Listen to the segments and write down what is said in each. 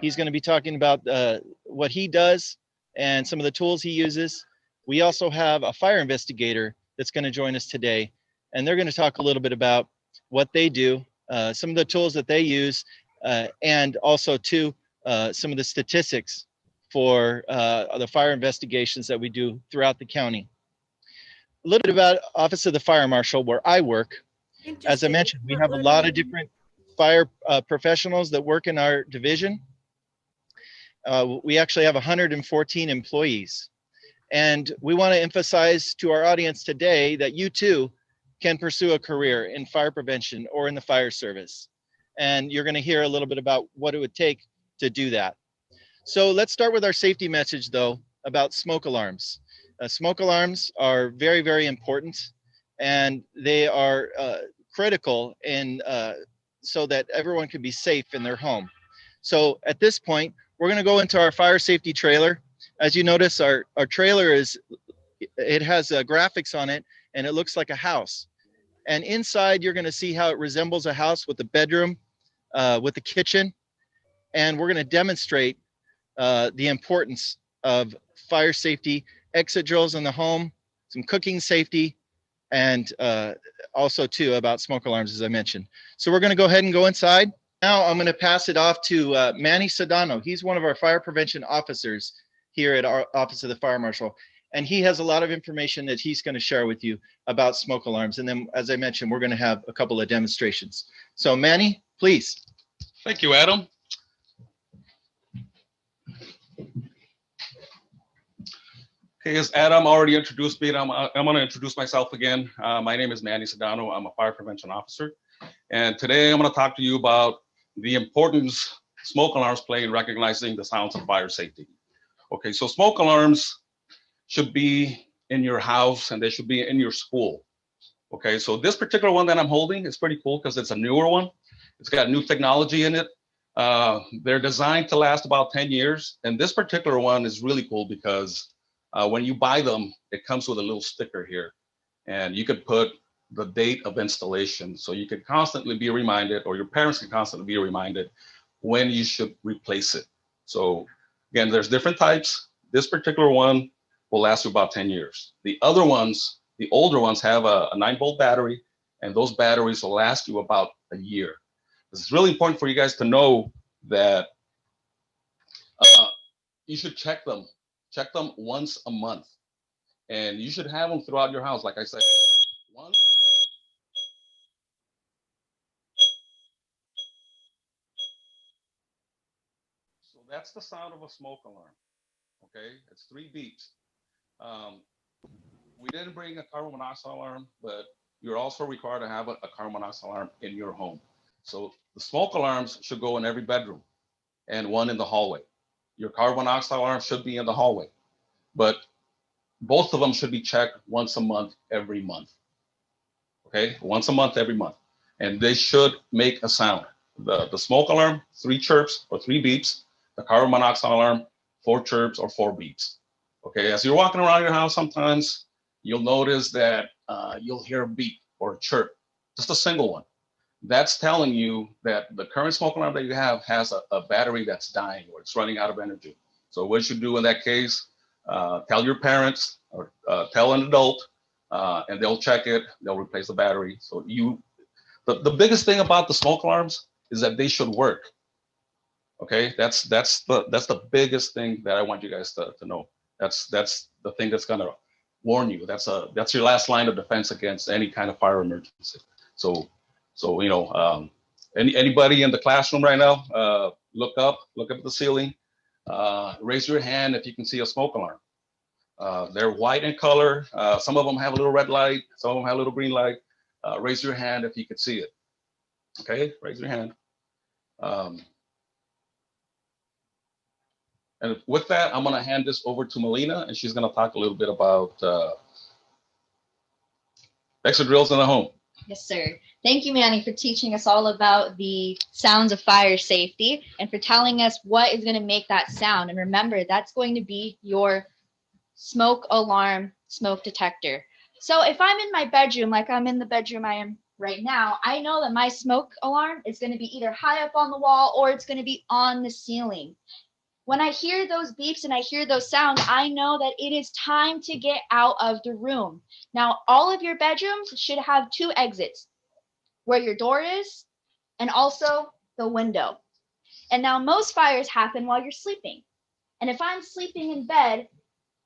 He's going to be talking about what he does and some of the tools he uses. We also have a fire investigator that's going to join us today, and they're going to talk a little bit about what they do, some of the tools that they use, and also too some of the statistics for the fire investigations that we do throughout the county. A little bit about Office of the Fire Marshal, where I work. As I mentioned, we have a lot of different fire professionals that work in our division. We actually have 114 employees. And we want to emphasize to our audience today that you too can pursue a career in fire prevention or in the fire service. And you're going to hear a little bit about what it would take to do that. So let's start with our safety message, though, about smoke alarms. Smoke alarms are very, very important, and they are critical in so that everyone can be safe in their home. So at this point, we're going to go into our fire safety trailer. As you notice, our trailer has graphics on it, and it looks like a house. And inside, you're going to see how it resembles a house with a bedroom, with a kitchen. And we're going to demonstrate the importance of fire safety, exit drills in the home, some cooking safety, and also too about smoke alarms, as I mentioned. So we're going to go ahead and go inside. Now I'm going to pass it off to Manny Sedano. He's one of our fire prevention officers here at our Office of the Fire Marshal. And he has a lot of information that he's going to share with you about smoke alarms. And then, as I mentioned, we're going to have a couple of demonstrations. So Manny, please. Thank you, Adam. Okay, as Adam already introduced me, I'm going to introduce myself again. My name is Manny Sedano. I'm a fire prevention officer. And today I'm going to talk to you about the importance smoke alarms play in recognizing the sounds of fire safety. Okay, so smoke alarms should be in your house and they should be in your school. Okay, so this particular one that I'm holding is pretty cool because it's a newer one. It's got new technology in it. They're designed to last about 10 years. And this particular one is really cool because when you buy them, it comes with a little sticker here. And you could put the date of installation. So you could constantly be reminded, or your parents can constantly be reminded when you should replace it. So again, there's different types. This particular one will last you about 10 years. The other ones, the older ones, have a 9-volt battery, and those batteries will last you about a year. It's really important for you guys to know that you should check them once a month, and you should have them throughout your house. Like I said, one. So that's the sound of a smoke alarm. Okay, it's 3 beeps. We didn't bring a carbon monoxide alarm, but you're also required to have a carbon monoxide alarm in your home. So the smoke alarms should go in every bedroom and one in the hallway. Your carbon monoxide alarm should be in the hallway, but both of them should be checked once a month, every month. Okay, once a month, every month. And they should make a sound. The smoke alarm, 3 chirps or 3 beeps. The carbon monoxide alarm, 4 chirps or 4 beeps. Okay, as you're walking around your house, sometimes you'll notice that you'll hear a beep or a chirp, just a single one. That's telling you that the current smoke alarm that you have has a battery that's dying or it's running out of energy. So what you do in that case, tell your parents or tell an adult, and they'll check it, they'll replace the battery. So the biggest thing about the smoke alarms is that they should work. Okay, that's the biggest thing that I want you guys to know. That's the thing that's gonna warn you. That's your last line of defense against any kind of fire emergency. So you know, anybody in the classroom right now, look up at the ceiling, raise your hand if you can see a smoke alarm. They're white in color. Some of them have a little red light. Some of them have a little green light. Raise your hand if you can see it. Okay, raise your hand. And with that, I'm going to hand this over to Melina, and she's going to talk a little bit about exit drills in the home. Yes, sir. Thank you, Manny, for teaching us all about the sounds of fire safety and for telling us what is going to make that sound. And remember, that's going to be your smoke alarm smoke detector. So if I'm in my bedroom, like I'm in the bedroom I am right now, I know that my smoke alarm is going to be either high up on the wall or it's going to be on the ceiling. When I hear those beeps and I hear those sounds, I know that it is time to get out of the room. Now, all of your bedrooms should have 2 exits, where your door is and also the window. And now most fires happen while you're sleeping. And if I'm sleeping in bed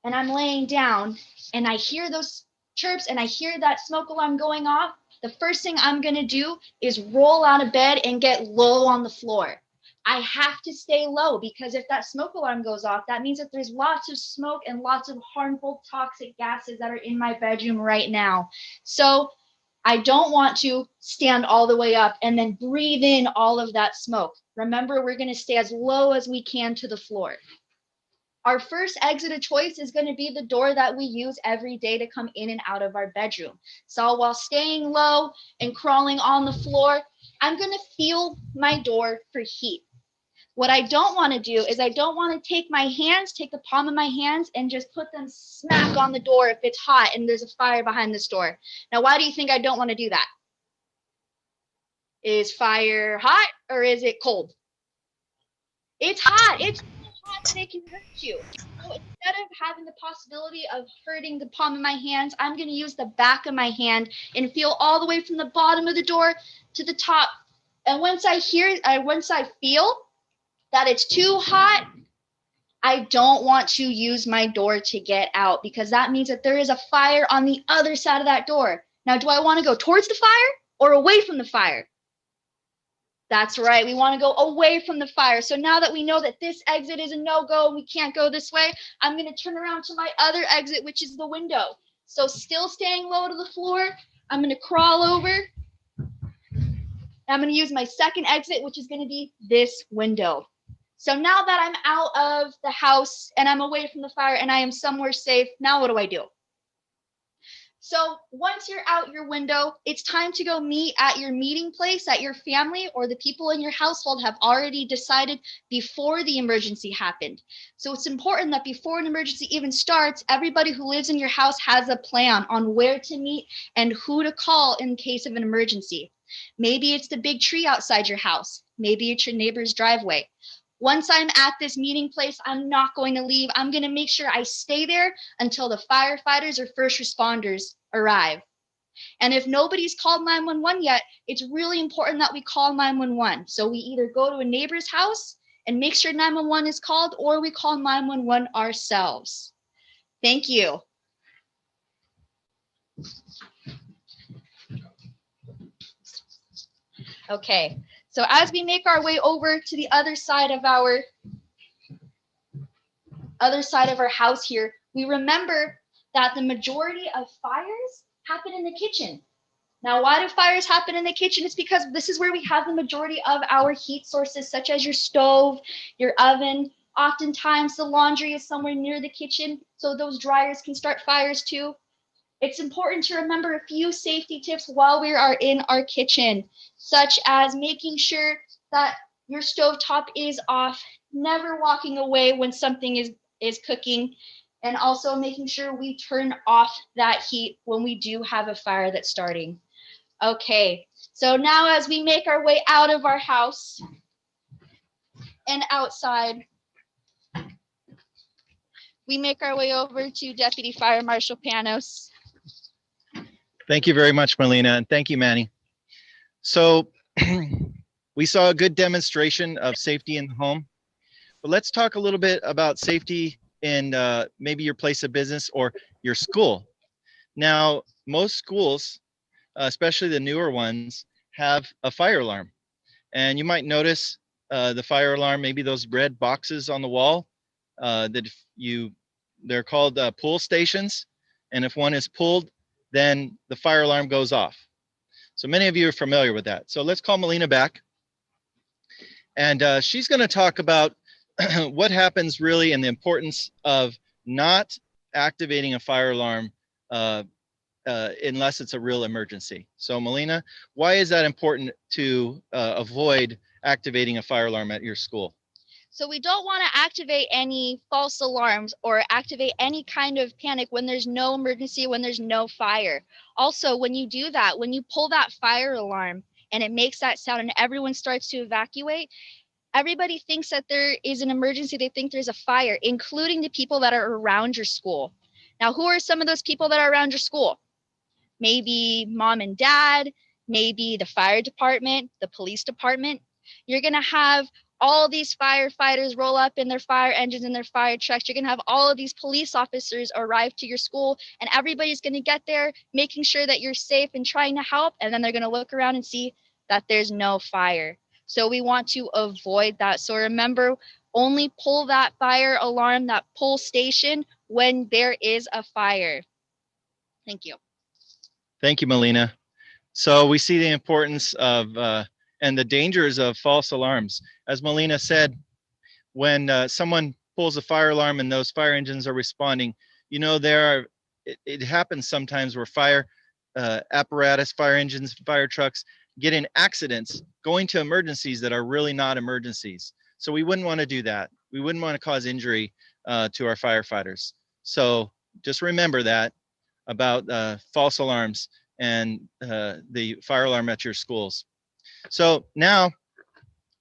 and I'm laying down and I hear those chirps and I hear that smoke alarm going off, the first thing I'm going to do is roll out of bed and get low on the floor. I have to stay low, because if that smoke alarm goes off, that means that there's lots of smoke and lots of harmful toxic gases that are in my bedroom right now. So I don't want to stand all the way up and then breathe in all of that smoke. Remember, we're going to stay as low as we can to the floor. Our first exit of choice is going to be the door that we use every day to come in and out of our bedroom. So while staying low and crawling on the floor, I'm going to feel my door for heat. What I don't want to do is I don't want to take the palm of my hands and just put them smack on the door if it's hot and there's a fire behind this door. Now, why do you think I don't want to do that? Is fire hot or is it cold? It's hot. It's so hot that it can hurt you. So instead of having the possibility of hurting the palm of my hands, I'm going to use the back of my hand and feel all the way from the bottom of the door to the top. And once I feel that it's too hot, I don't want to use my door to get out, because that means that there is a fire on the other side of that door. Now, do I want to go towards the fire or away from the fire? That's right. We want to go away from the fire. So now that we know that this exit is a no-go, we can't go this way, I'm going to turn around to my other exit, which is the window. So still staying low to the floor, I'm going to crawl over. I'm going to use my second exit, which is going to be this window. So now that I'm out of the house and I'm away from the fire and I am somewhere safe, now what do I do? So once you're out your window, it's time to go meet at your meeting place that your family or the people in your household have already decided before the emergency happened. So it's important that before an emergency even starts, everybody who lives in your house has a plan on where to meet and who to call in case of an emergency. Maybe it's the big tree outside your house. Maybe it's your neighbor's driveway. Once I'm at this meeting place, I'm not going to leave. I'm going to make sure I stay there until the firefighters or first responders arrive. And if nobody's called 911 yet, it's really important that we call 911. So we either go to a neighbor's house and make sure 911 is called, or we call 911 ourselves. Thank you. Okay. So as we make our way over to the other side of our house here, we remember that the majority of fires happen in the kitchen. Now, why do fires happen in the kitchen? It's because this is where we have the majority of our heat sources, such as your stove, your oven. Oftentimes, the laundry is somewhere near the kitchen, so those dryers can start fires too. It's important to remember a few safety tips while we are in our kitchen, such as making sure that your stovetop is off, never walking away when something is cooking, and also making sure we turn off that heat when we do have a fire that's starting. Okay, so now as we make our way out of our house and outside, we make our way over to Deputy Fire Marshal Panos. Thank you very much, Melina, and thank you, Manny. So we saw a good demonstration of safety in the home, but let's talk a little bit about safety in maybe your place of business or your school. Now, most schools, especially the newer ones, have a fire alarm. And you might notice the fire alarm, maybe those red boxes on the wall, they're called pull stations. And if one is pulled, then the fire alarm goes off. So many of you are familiar with that. So let's call Melina back. And she's going to talk about what happens really and the importance of not activating a fire alarm unless it's a real emergency. So Melina, why is that important to avoid activating a fire alarm at your school? So we don't want to activate any false alarms or activate any kind of panic when there's no emergency, when there's no fire. Also, when you do that, when you pull that fire alarm and it makes that sound and everyone starts to evacuate, everybody thinks that there is an emergency. They think there's a fire, including the people that are around your school. Now, who are some of those people that are around your school? Maybe mom and dad, maybe the fire department, the police department. You're going to have all these firefighters roll up in their fire engines and their fire trucks. You're going to have all of these police officers arrive to your school, and everybody's going to get there making sure that you're safe and trying to help. And then they're going to look around and see that there's no fire. So we want to avoid that. So remember, only pull that fire alarm, that pull station when there is a fire. Thank you. Thank you, Melina. So we see the importance of and the dangers of false alarms. As Melina said, when someone pulls a fire alarm and those fire engines are responding, you know, it happens sometimes where fire apparatus, fire engines, fire trucks get in accidents going to emergencies that are really not emergencies. So we wouldn't want to do that. We wouldn't want to cause injury to our firefighters. So just remember that about false alarms and the fire alarm at your schools. So now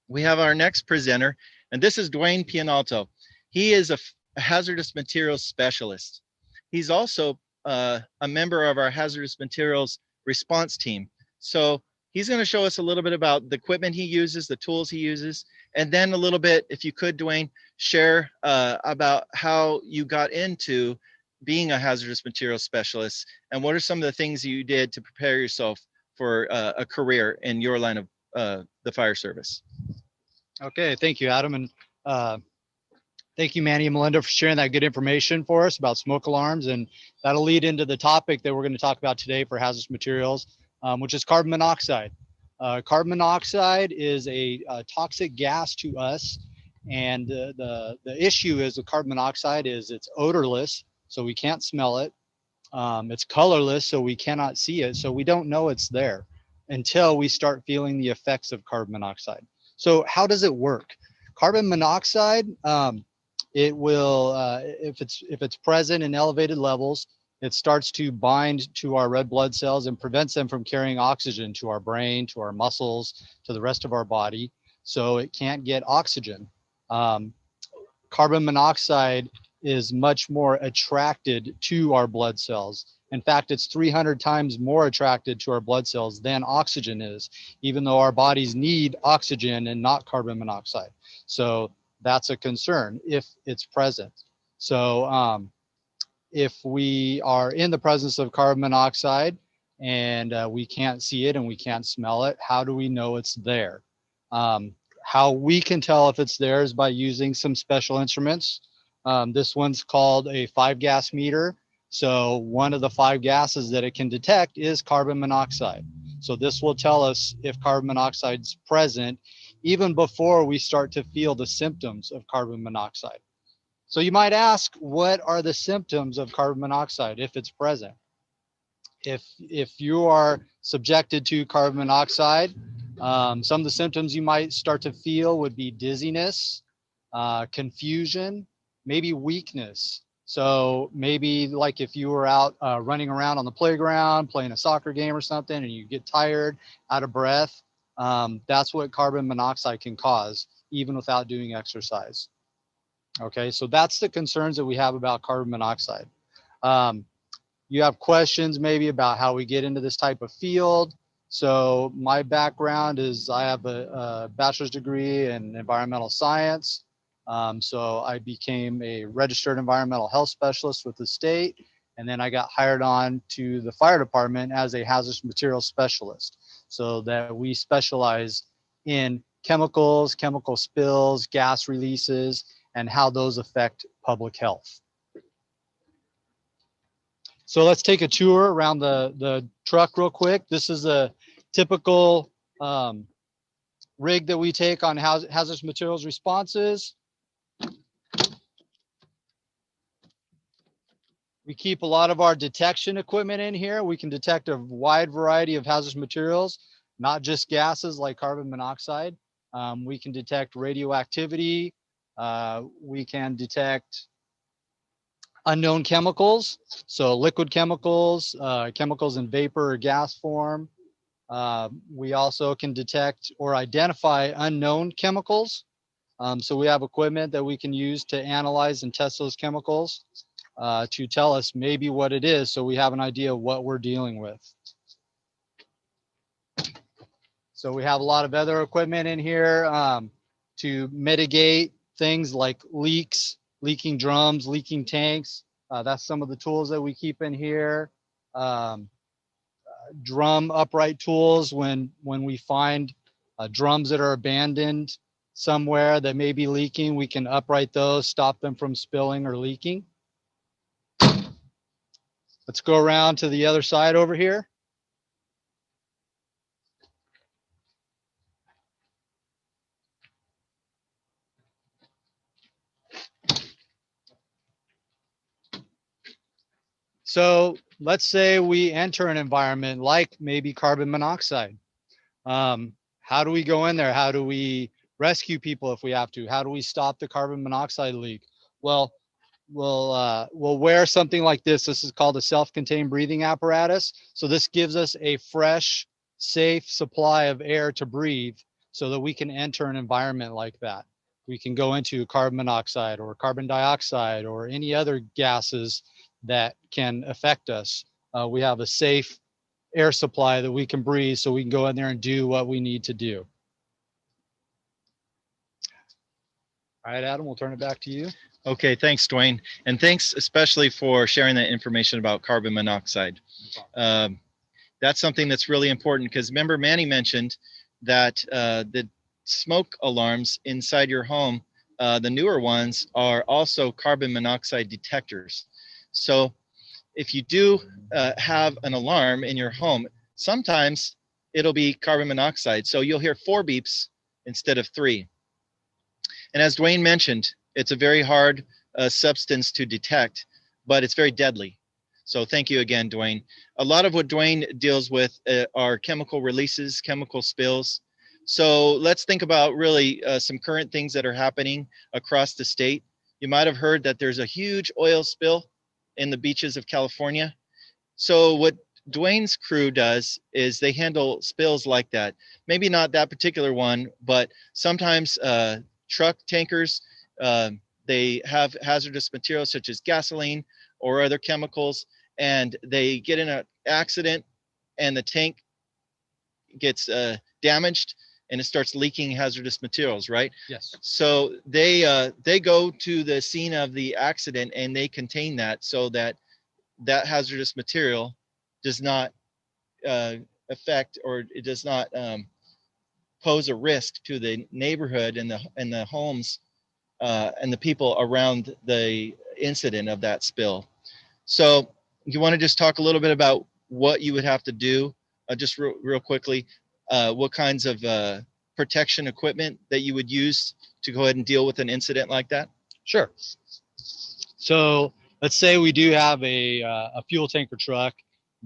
we have our next presenter, and this is Dwayne Pianalto. He is a hazardous materials specialist. He's also a member of our hazardous materials response team. So he's going to show us a little bit about the equipment he uses, the tools he uses, and then a little bit, if you could, Dwayne, share about how you got into being a hazardous materials specialist, and what are some of the things you did to prepare yourself for a career in your line of the fire service. Okay, thank you, Adam, and thank you, Manny and Melinda, for sharing that good information for us about smoke alarms, and that'll lead into the topic that we're going to talk about today for hazardous materials, which is carbon monoxide. Carbon monoxide is a toxic gas to us, and the issue is with carbon monoxide is it's odorless, so we can't smell it. It's colorless, so we cannot see it. So we don't know it's there until we start feeling the effects of carbon monoxide. So how does it work? Carbon monoxide, it will, if it's present in elevated levels, it starts to bind to our red blood cells and prevents them from carrying oxygen to our brain, to our muscles, to the rest of our body. So it can't get oxygen. Carbon monoxide is much more attracted to our blood cells. In fact, it's 300 times more attracted to our blood cells than oxygen is, even though our bodies need oxygen and not carbon monoxide. So that's a concern if it's present. So if we are in the presence of carbon monoxide and we can't see it and we can't smell it, how do we know it's there? How we can tell if it's there is by using some special instruments. This one's called a 5-gas meter. So one of the 5 gases that it can detect is carbon monoxide. So this will tell us if carbon monoxide is present even before we start to feel the symptoms of carbon monoxide. So you might ask, what are the symptoms of carbon monoxide if it's present? If you are subjected to carbon monoxide, some of the symptoms you might start to feel would be dizziness, confusion, maybe weakness. So maybe like if you were out running around on the playground, playing a soccer game or something, and you get tired, out of breath, that's what carbon monoxide can cause, even without doing exercise. Okay, so that's the concerns that we have about carbon monoxide. You have questions maybe about how we get into this type of field. So my background is I have a bachelor's degree in environmental science. So I became a registered environmental health specialist with the state, and then I got hired on to the fire department as a hazardous materials specialist, so that we specialize in chemicals, chemical spills, gas releases, and how those affect public health. So let's take a tour around the truck real quick. This is a typical rig that we take on hazardous materials responses. We keep a lot of our detection equipment in here. We can detect a wide variety of hazardous materials, not just gases like carbon monoxide. We can detect radioactivity, We can detect unknown chemicals, so liquid chemicals, chemicals in vapor or gas form. We also can detect or identify unknown chemicals. So we have equipment that we can use to analyze and test those chemicals to tell us maybe what it is, so we have an idea of what we're dealing with. So we have a lot of other equipment in here to mitigate things like leaks, leaking drums, leaking tanks. That's some of the tools that we keep in here. Drum upright tools when we find drums that are abandoned somewhere that may be leaking, we can upright those, stop them from spilling or leaking. Let's go around to the other side over here. So let's say we enter an environment like maybe carbon monoxide. How do we go in there? How do we rescue people if we have to? How do we stop the carbon monoxide leak? Well, we'll wear something like this. This is called a self-contained breathing apparatus. So this gives us a fresh, safe supply of air to breathe so that we can enter an environment like that. We can go into carbon monoxide or carbon dioxide or any other gases that can affect us. We have a safe air supply that we can breathe so we can go in there and do what we need to do. All right, Adam, we'll turn it back to you. Okay, thanks, Dwayne. And thanks especially for sharing that information about carbon monoxide. That's something that's really important because remember Manny mentioned that the smoke alarms inside your home, the newer ones, are also carbon monoxide detectors. So if you do have an alarm in your home, sometimes it'll be carbon monoxide. So you'll hear 4 beeps instead of 3. And as Dwayne mentioned, it's a very hard substance to detect, but it's very deadly. So thank you again, Dwayne. A lot of what Dwayne deals with are chemical releases, chemical spills. So let's think about really some current things that are happening across the state. You might have heard that there's a huge oil spill in the beaches of California. So what Dwayne's crew does is they handle spills like that. Maybe not that particular one, but sometimes truck tankers, they have hazardous materials such as gasoline or other chemicals, and they get in an accident and the tank gets damaged and it starts leaking hazardous materials, right? Yes. So they go to the scene of the accident and they contain that so that that hazardous material does not affect, or it does not pose a risk to the neighborhood and the homes and the people around the incident of that spill. So you want to just talk a little bit about what you would have to do, just real quickly, what kinds of protection equipment that you would use to go ahead and deal with an incident like that? Sure. So let's say we do have a fuel tanker truck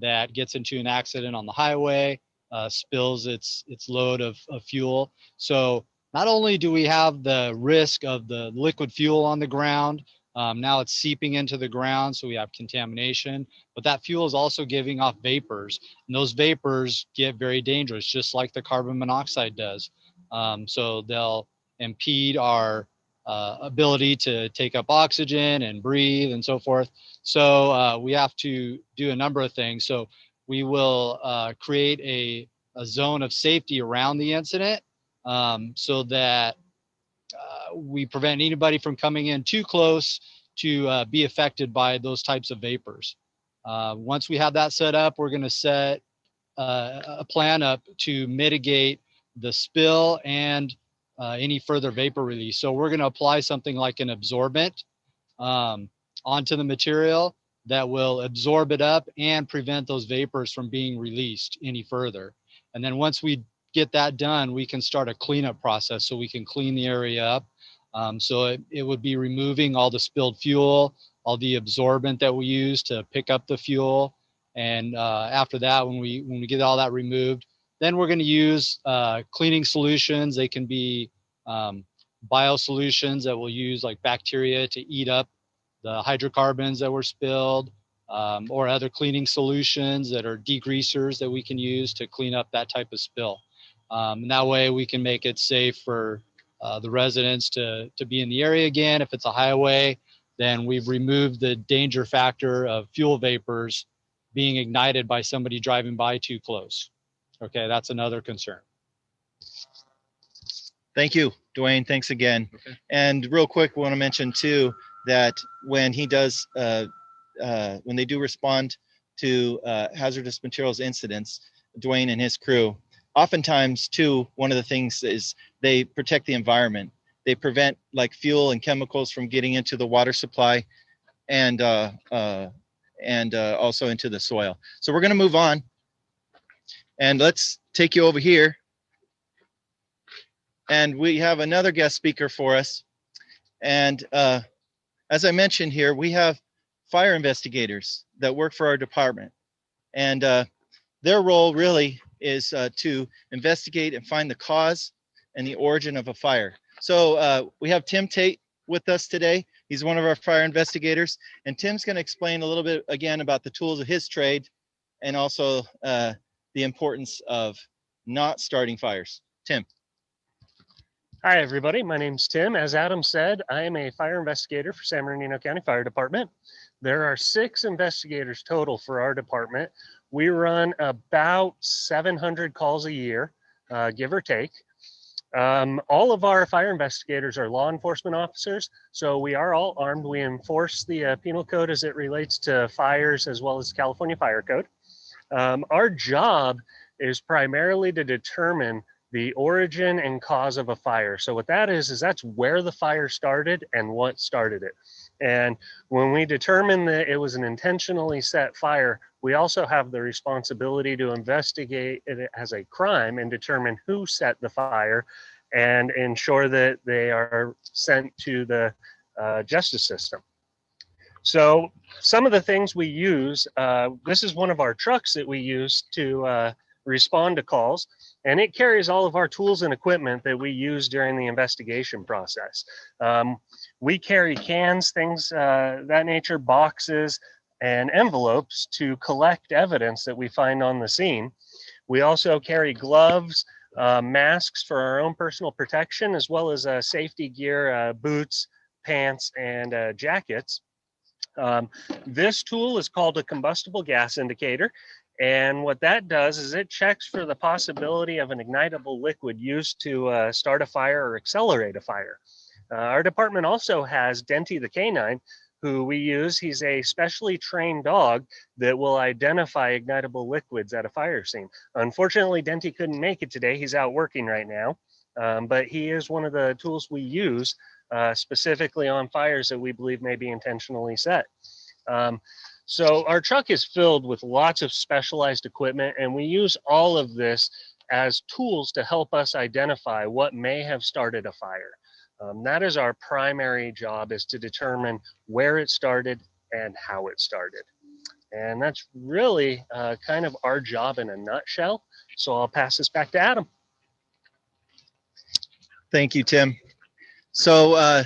that gets into an accident on the highway, spills its load of fuel. So not only do we have the risk of the liquid fuel on the ground, now it's seeping into the ground, so we have contamination, but that fuel is also giving off vapors, and those vapors get very dangerous, just like the carbon monoxide does. So they'll impede our ability to take up oxygen and breathe and so forth. So we have to do a number of things. So we will create a zone of safety around the incident so that we prevent anybody from coming in too close to be affected by those types of vapors. Once we have that set up, we're going to set a plan up to mitigate the spill and any further vapor release. So we're going to apply something like an absorbent onto the material that will absorb it up and prevent those vapors from being released any further. And then once we get that done, we can start a cleanup process so we can clean the area up. So it would be removing all the spilled fuel, all the absorbent that we use to pick up the fuel. And after that, when we get all that removed, then we're going to use cleaning solutions. They can be biosolutions that will use like bacteria to eat up the hydrocarbons that were spilled, or other cleaning solutions that are degreasers that we can use to clean up that type of spill. And that way we can make it safe for the residents to be in the area again. If it's a highway, then we've removed the danger factor of fuel vapors being ignited by somebody driving by too close. Okay, that's another concern. Thank you, Dwayne. Thanks again. Okay. And real quick, we want to mention too that when he does, when they do respond to hazardous materials incidents, Dwayne and his crew, oftentimes too, one of the things is they protect the environment. They prevent like fuel and chemicals from getting into the water supply and also into the soil. So we're going to move on, and let's take you over here. And we have another guest speaker for us. And as I mentioned here, we have fire investigators that work for our department. And their role really is to investigate and find the cause and the origin of a fire. So we have Tim Tate with us today. He's one of our fire investigators. And Tim's going to explain a little bit again about the tools of his trade and also the importance of not starting fires. Tim. Hi, everybody. My name's Tim. As Adam said, I am a fire investigator for San Bernardino County Fire Department. There are 6 investigators total for our department. We run about 700 calls a year, give or take. All of our fire investigators are law enforcement officers, so we are all armed. We enforce the penal code as it relates to fires as well as California Fire Code. Our job is primarily to determine the origin and cause of a fire. So what that is that's where the fire started and what started it. And when we determine that it was an intentionally set fire, we also have the responsibility to investigate it as a crime and determine who set the fire and ensure that they are sent to the justice system. So some of the things we use, this is one of our trucks that we use to respond to calls, and it carries all of our tools and equipment that we use during the investigation process. We carry cans, things that nature, boxes, and envelopes to collect evidence that we find on the scene. We also carry gloves, masks for our own personal protection, as well as safety gear, boots, pants, and jackets. This tool is called a combustible gas indicator. And what that does is it checks for the possibility of an ignitable liquid used to start a fire or accelerate a fire. Our department also has Denty the canine, who we use. He's a specially trained dog that will identify ignitable liquids at a fire scene. Unfortunately, Denty couldn't make it today. He's out working right now, but he is one of the tools we use specifically on fires that we believe may be intentionally set. So our truck is filled with lots of specialized equipment, and we use all of this as tools to help us identify what may have started a fire. That is our primary job, is to determine where it started and how it started. And that's really kind of our job in a nutshell. So I'll pass this back to Adam. Thank you, Tim. So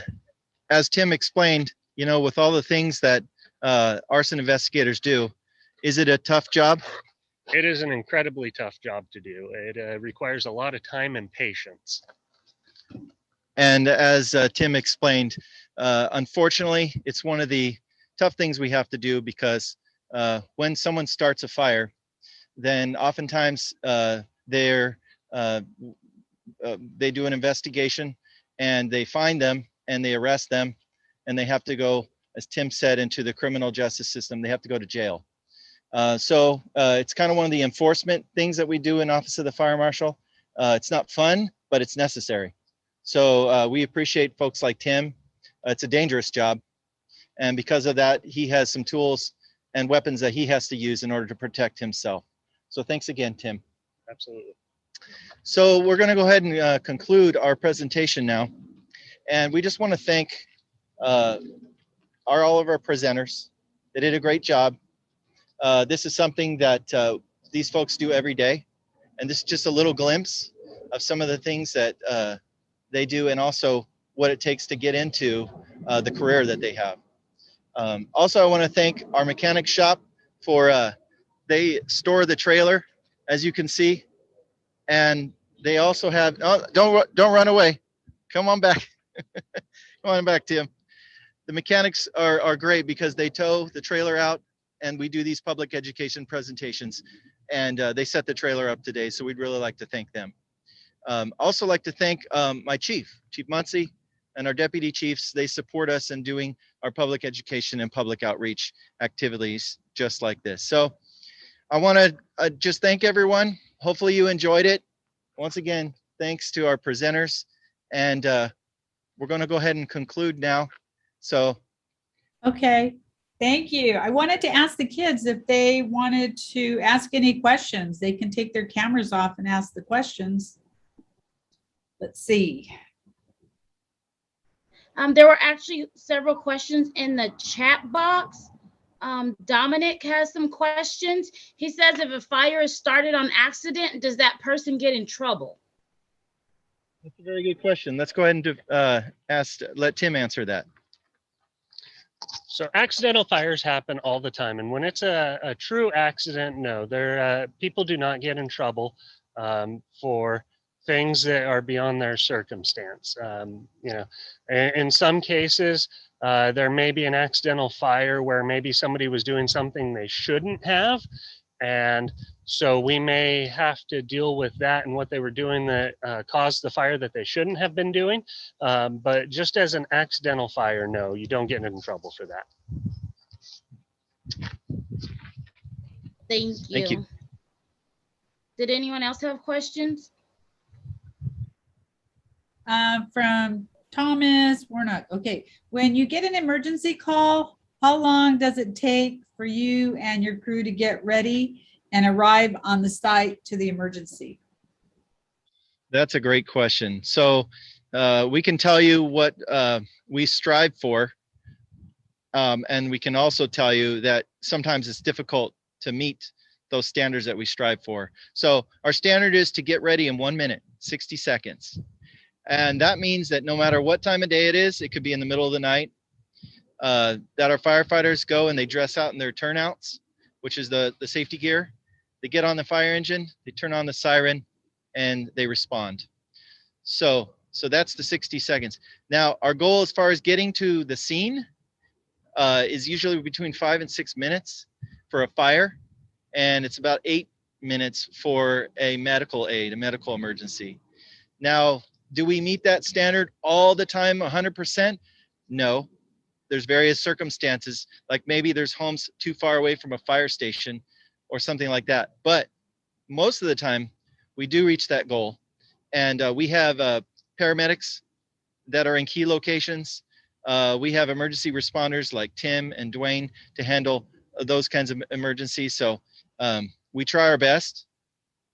as Tim explained, you know, with all the things that arson investigators do, is it a tough job? It is an incredibly tough job to do. It requires a lot of time and patience. And as Tim explained, unfortunately, it's one of the tough things we have to do, because when someone starts a fire, then oftentimes they do an investigation and they find them and they arrest them, and they have to go, as Tim said, into the criminal justice system. They have to go to jail. So it's kind of one of the enforcement things that we do in Office of the Fire Marshal. It's not fun, but it's necessary. So we appreciate folks like Tim. It's a dangerous job. And because of that, he has some tools and weapons that he has to use in order to protect himself. So thanks again, Tim. Absolutely. So we're going to go ahead and conclude our presentation now. And we just want to thank all of our presenters. They did a great job. This is something that these folks do every day. And this is just a little glimpse of some of the things that they do, and also what it takes to get into the career that they have. Also, I want to thank our mechanic shop for they store the trailer, as you can see, and they also have. Oh, don't run away. Come on back. Come on back, Tim. The mechanics are great because they tow the trailer out, and we do these public education presentations, and they set the trailer up today. So we'd really like to thank them. Also like to thank my Chief Muncie, and our deputy chiefs. They support us in doing our public education and public outreach activities just like this. So I want to just thank everyone. Hopefully you enjoyed it. Once again, thanks to our presenters, and we're going to go ahead and conclude now. So, okay, thank you. I wanted to ask the kids if they wanted to ask any questions. They can take their cameras off and ask the questions. Let's see. There were actually several questions in the chat box. Dominic has some questions. He says, if a fire is started on accident, does that person get in trouble? That's a very good question. Let's go ahead and let Tim answer that. So accidental fires happen all the time. And when it's a true accident, no, people do not get in trouble for things that are beyond their circumstance. In some cases, there may be an accidental fire where maybe somebody was doing something they shouldn't have. And so we may have to deal with that and what they were doing that caused the fire that they shouldn't have been doing. But just as an accidental fire, no, you don't get in trouble for that. Thank you. Thank you. Did anyone else have questions? From Thomas Warnock. Okay, when you get an emergency call, how long does it take for you and your crew to get ready and arrive on the site to the emergency? That's a great question. So we can tell you what we strive for, and we can also tell you that sometimes it's difficult to meet those standards that we strive for. So our standard is to get ready in 1 minute, 60 seconds. And that means that no matter what time of day it is, it could be in the middle of the night, that our firefighters go and they dress out in their turnouts, which is the safety gear. They get on the fire engine, they turn on the siren, and they respond. So that's the 60 seconds. Now, our goal as far as getting to the scene is usually between 5 and 6 minutes for a fire, and it's about 8 minutes for a medical aid, a medical emergency. Now, do we meet that standard all the time, 100%? No. There's various circumstances, like maybe there's homes too far away from a fire station or something like that. But most of the time, we do reach that goal. And we have paramedics that are in key locations. We have emergency responders like Tim and Dwayne to handle those kinds of emergencies. So we try our best,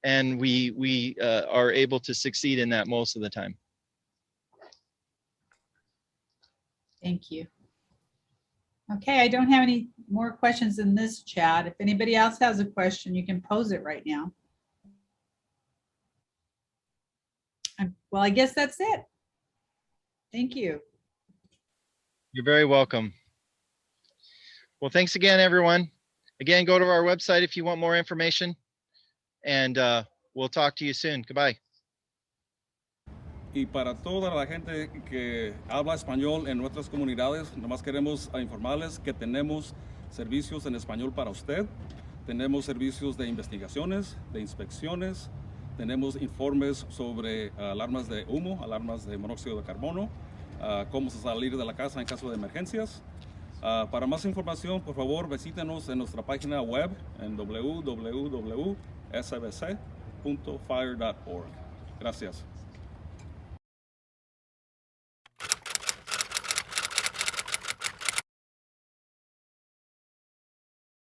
and we are able to succeed in that most of the time. Thank you. Okay, I don't have any more questions in this chat. If anybody else has a question, you can pose it right now. Well, I guess that's it. Thank you. You're very welcome. Well, thanks again, everyone. Again, go to our website if you want more information, and we'll talk to you soon. Goodbye. Y para toda la gente que habla español en nuestras comunidades, nomás queremos informarles que tenemos servicios en español para usted. Tenemos servicios de investigaciones, de inspecciones, tenemos informes sobre alarmas de humo, alarmas de monóxido de carbono, cómo salir de la casa en caso de emergencias. Para más información, por favor, visítenos en nuestra página web en www.sbc.fire.org. Gracias.